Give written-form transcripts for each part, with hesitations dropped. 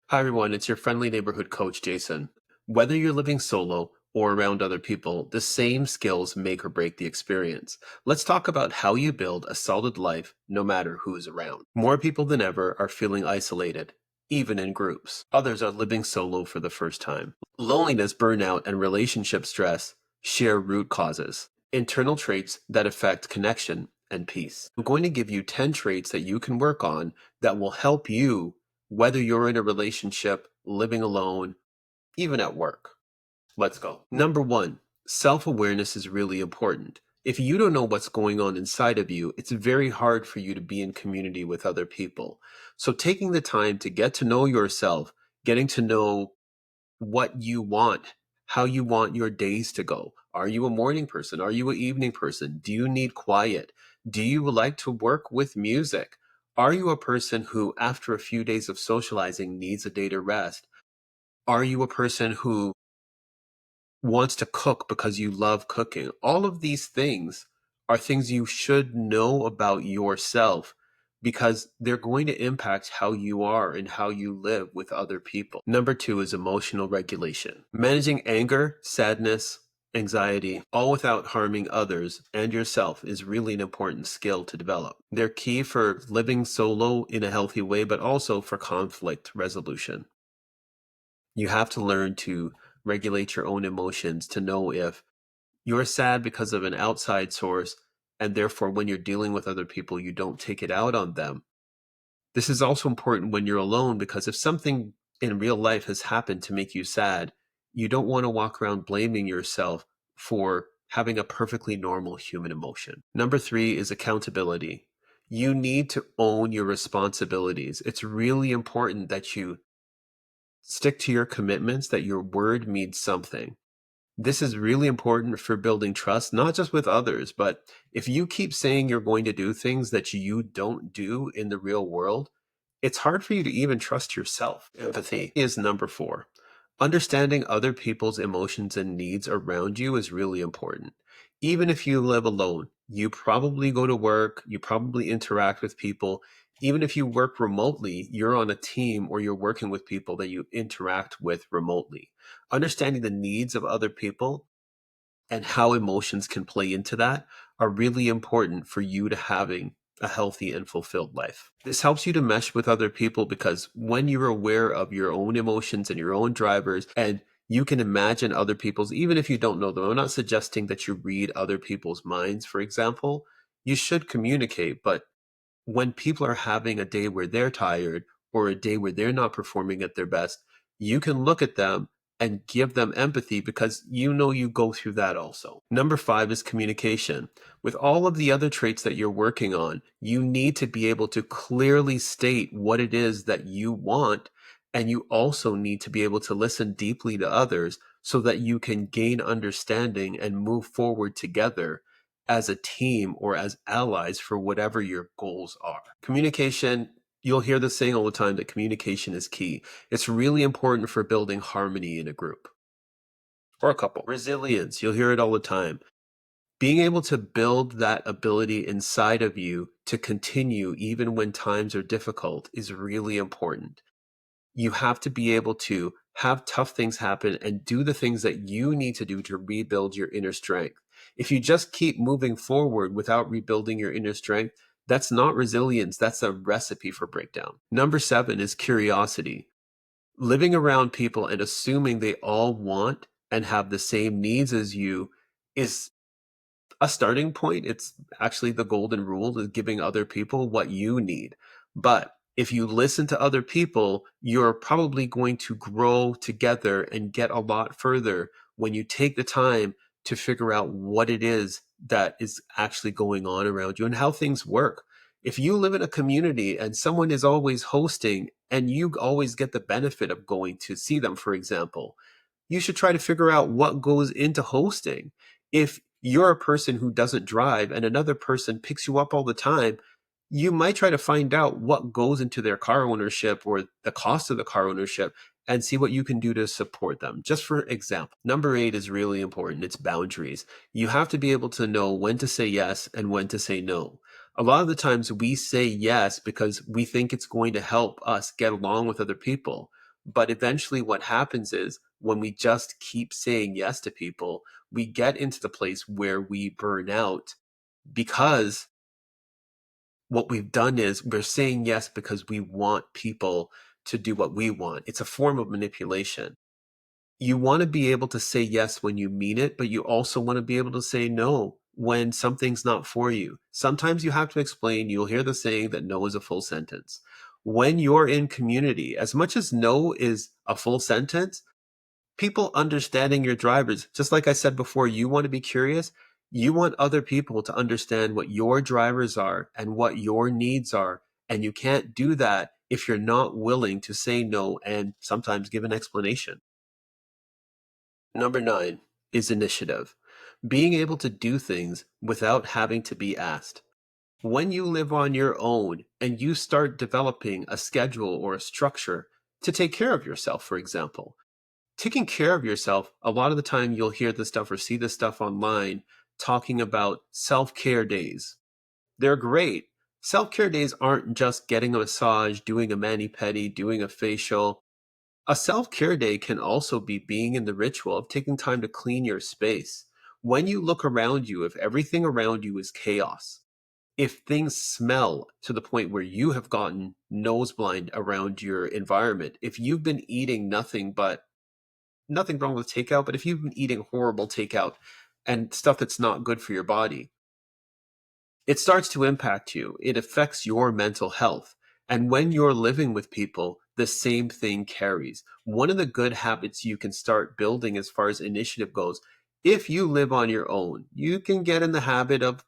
Hi, everyone. It's your friendly neighborhood coach, Jason. Whether you're living solo or around other people, the same skills make or break the experience. Let's talk about how you build a solid life no matter who's around. More people than ever are feeling isolated, even in groups. Others are living solo for the first time. Loneliness, burnout, and relationship stress share root causes, internal traits that affect connection and peace. I'm going to give you 10 traits that you can work on that will help you whether you're in a relationship, living alone, even at work. Let's go. Number one, self awareness is really important. If you don't know what's going on inside of you, it's very hard for you to be in community with other people. So, taking the time to get to know yourself, getting to know what you want, how you want your days to go. Are you a morning person? Are you an evening person? Do you need quiet? Do you like to work with music? Are you a person who, after a few days of socializing, needs a day to rest? Are you a person who wants to cook because you love cooking? All of these things are things you should know about yourself because they're going to impact how you are and how you live with other people. Number two is emotional regulation. Managing anger, sadness, anxiety, all without harming others and yourself is really an important skill to develop. They're key for living solo in a healthy way, but also for conflict resolution. You have to learn to regulate your own emotions to know if you're sad because of an outside source, and therefore, when you're dealing with other people, you don't take it out on them. This is also important when you're alone because if something in real life has happened to make you sad, you don't want to walk around blaming yourself for having a perfectly normal human emotion. Number three is accountability. You need to own your responsibilities. It's really important that you stick to your commitments, that your word means something. This is really important for building trust, not just with others, but if you keep saying you're going to do things that you don't do in the real world, it's hard for you to even trust yourself. Empathy is number four. Understanding other people's emotions and needs around you is really important. Even if you live alone, you probably go to work, you probably interact with people. Even if you work remotely, you're on a team or you're working with people that you interact with remotely. Understanding the needs of other people and how emotions can play into that are really important for you to having a healthy and fulfilled life. This helps you to mesh with other people because when you're aware of your own emotions and your own drivers, and you can imagine other people's, even if you don't know them. I'm not suggesting that you read other people's minds, for example. You should communicate, but when people are having a day where they're tired or a day where they're not performing at their best, you can look at them and give them empathy because you know you go through that also. Number five is communication. With all of the other traits that you're working on, you need to be able to clearly state what it is that you want. And you also need to be able to listen deeply to others so that you can gain understanding and move forward together as a team or as allies for whatever your goals are. Communication, you'll hear this saying all the time that communication is key. It's really important for building harmony in a group or a couple. Resilience, you'll hear it all the time. Being able to build that ability inside of you to continue even when times are difficult is really important. You have to be able to have tough things happen and do the things that you need to do to rebuild your inner strength. If you just keep moving forward without rebuilding your inner strength, that's not resilience. That's a recipe for breakdown. Number seven is curiosity. Living around people and assuming they all want and have the same needs as you is a starting point. It's actually the golden rule is giving other people what you need. But if you listen to other people, you're probably going to grow together and get a lot further when you take the time to figure out what it is that is actually going on around you and how things work. If you live in a community and someone is always hosting and you always get the benefit of going to see them, for example, you should try to figure out what goes into hosting. If you're a person who doesn't drive and another person picks you up all the time, you might try to find out what goes into their car ownership or the cost of the car ownership and see what you can do to support them. Just for example, number eight is really important. It's boundaries. You have to be able to know when to say yes and when to say no. A lot of the times we say yes because we think it's going to help us get along with other people. But eventually, what happens is when we just keep saying yes to people, we get into the place where we burn out because what we've done is we're saying yes because we want people to do what we want. It's a form of manipulation. You want to be able to say yes when you mean it, but you also want to be able to say no when something's not for you. Sometimes you have to explain. You'll hear the saying that no is a full sentence. When you're in community, as much as no is a full sentence, people understanding your drivers, just like I said before, you want to be curious. You want other people to understand what your drivers are and what your needs are. And you can't do that if you're not willing to say no and sometimes give an explanation. Number 9 is initiative. Being able to do things without having to be asked. When you live on your own and you start developing a schedule or a structure to take care of yourself, for example, taking care of yourself, a lot of the time you'll hear this stuff or see this stuff online talking about self care days. They're great. Self care days aren't just getting a massage, doing a mani pedi, doing a facial. A self care day can also be being in the ritual of taking time to clean your space. When you look around you, if everything around you is chaos, if things smell to the point where you have gotten nose blind around your environment, if you've been eating nothing but nothing wrong with takeout, but if you've been eating horrible takeout and stuff that's not good for your body, it starts to impact you. It affects your mental health. And when you're living with people, the same thing carries. One of the good habits you can start building as far as initiative goes, if you live on your own, you can get in the habit of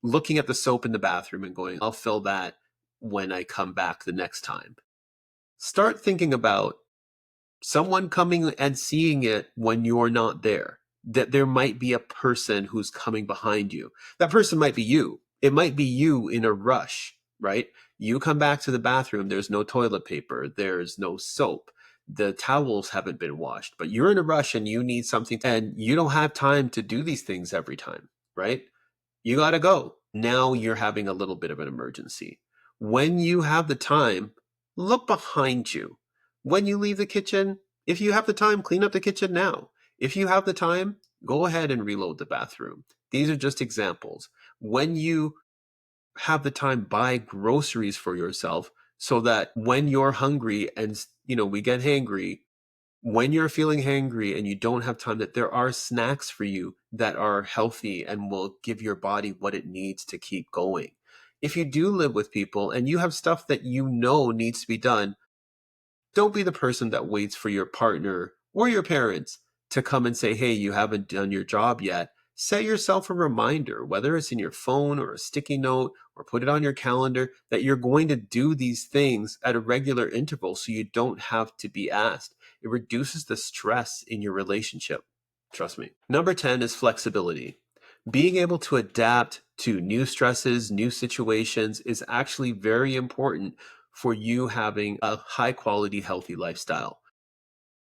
looking at the soap in the bathroom and going, I'll fill that when I come back the next time. Start thinking about someone coming and seeing it when you're not there, that there might be a person who's coming behind you. That person might be you. It might be you in a rush, right? You come back to the bathroom, there's no toilet paper, there's no soap, the towels haven't been washed, but you're in a rush and you need something, and you don't have time to do these things every time, right? You got to go. Now you're having a little bit of an emergency. When you have the time, look behind you. When you leave the kitchen, if you have the time, clean up the kitchen now. If you have the time, go ahead and reload the bathroom. These are just examples. When you have the time, buy groceries for yourself so that when you're hungry and we get hangry, when you're feeling hangry and you don't have time, that there are snacks for you that are healthy and will give your body what it needs to keep going. If you do live with people and you have stuff that you know needs to be done, don't be the person that waits for your partner or your parents to come and say, hey, you haven't done your job yet. Set yourself a reminder, whether it's in your phone or a sticky note or put it on your calendar, that you're going to do these things at a regular interval so you don't have to be asked. It reduces the stress in your relationship. Trust me. Number 10 is flexibility. Being able to adapt to new stresses, new situations is actually very important for you having a high quality, healthy lifestyle.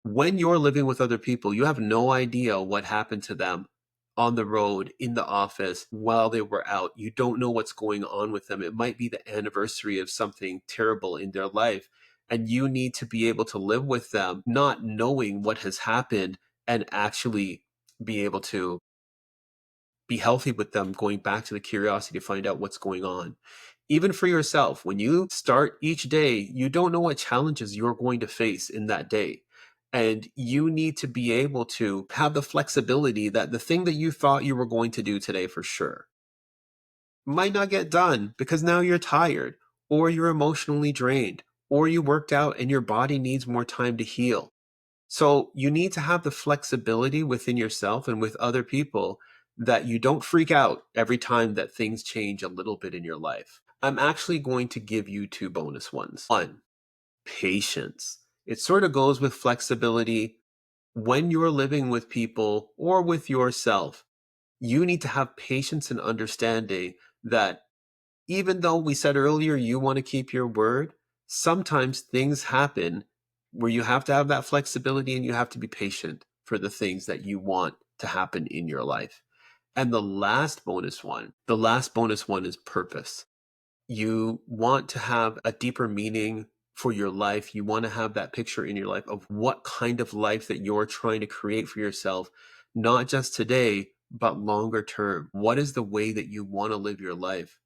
When you're living with other people, you have no idea what happened to them on the road, in the office, while they were out. You don't know what's going on with them. It might be the anniversary of something terrible in their life, and you need to be able to live with them, not knowing what has happened, and actually be able to be healthy with them, going back to the curiosity to find out what's going on. Even for yourself, when you start each day, you don't know what challenges you're going to face in that day. And you need to be able to have the flexibility that the thing that you thought you were going to do today for sure might not get done because now you're tired, or you're emotionally drained, or you worked out and your body needs more time to heal. So you need to have the flexibility within yourself and with other people that you don't freak out every time that things change a little bit in your life. I'm actually going to give you two bonus ones. One, patience. It sort of goes with flexibility. When you're living with people or with yourself, you need to have patience and understanding that even though we said earlier you want to keep your word, sometimes things happen where you have to have that flexibility and you have to be patient for the things that you want to happen in your life. And the last bonus one is purpose. You want to have a deeper meaning for your life. You want to have that picture in your life of what kind of life that you're trying to create for yourself, not just today, but longer term. What is the way that you want to live your life?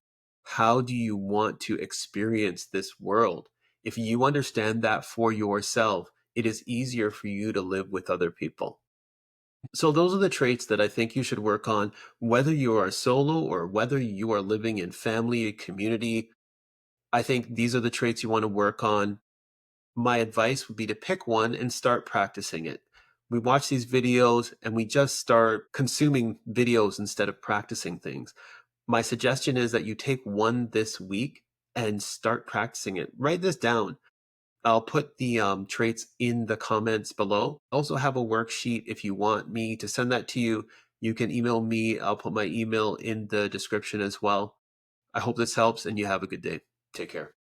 How do you want to experience this world? If you understand that for yourself, it is easier for you to live with other people. So those are the traits that I think you should work on, whether you are solo or whether you are living in family, community. I think these are the traits you want to work on. My advice would be to pick one and start practicing it. We watch these videos and we just start consuming videos instead of practicing things. My suggestion is that you take one this week and start practicing it. Write this down. I'll put the traits in the comments below. I also have a worksheet if you want me to send that to you. You can email me. I'll put my email in the description as well. I hope this helps and you have a good day. Take care.